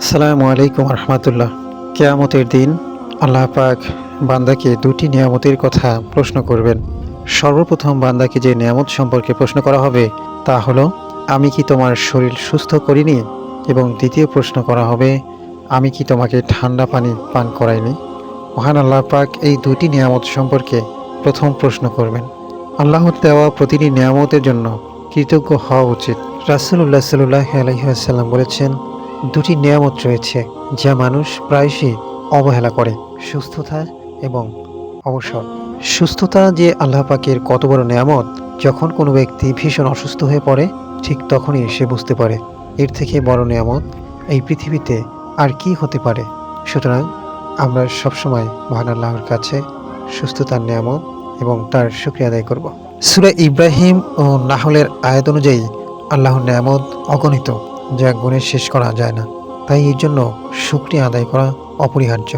আসসালামু আলাইকুম রহমতুল্লাহ। কিয়ামতের দিন আল্লাহ পাক বান্দাকে দুটি নিয়ামতের কথা প্রশ্ন করবেন। সর্বপ্রথম বান্দাকে যে নিয়ামত সম্পর্কে প্রশ্ন করা হবে তা হলো, আমি কি তোমার শরীর সুস্থ করিনি? এবং দ্বিতীয় প্রশ্ন করা হবে, আমি কি তোমাকে ঠান্ডা পানি পান করাইনি? মহান আল্লাহ পাক এই দুটি নিয়ামত সম্পর্কে প্রথম প্রশ্ন করবেন। আল্লাহর দেওয়া প্রতিটি নিয়ামতের জন্য কৃতজ্ঞ হওয়া উচিত। রাসূলুল্লাহ সাল্লাল্লাহু আলাইহি ওয়াসাল্লাম বলেছেন, দুটি নিয়ামত রয়েছে যা মানুষ প্রায়শই অবহেলা করে: সুস্থতা এবং অবসর। সুস্থতা যে আল্লাহ পাকের কত বড় নিয়ামত, যখন কোনো ব্যক্তি ভীষণ অসুস্থ হয়ে পড়ে ঠিক তখনই সে বুঝতে পারে এর থেকে বড় নিয়ামত এই পৃথিবীতে আর কি হতে পারে। সুতরাং আমরা সবসময় মহান আল্লাহর কাছে সুস্থতার নিয়ামত এবং তার শুকরিয়া আদায় করব। সূরা ইব্রাহিম ও নাহলের আয়াত অনুযায়ী আল্লাহর নিয়ামত অগণিত, যা গুণে শেষ করা যায় না। তাই এর জন্য শুকরিয়া আদায় করা অপরিহার্য।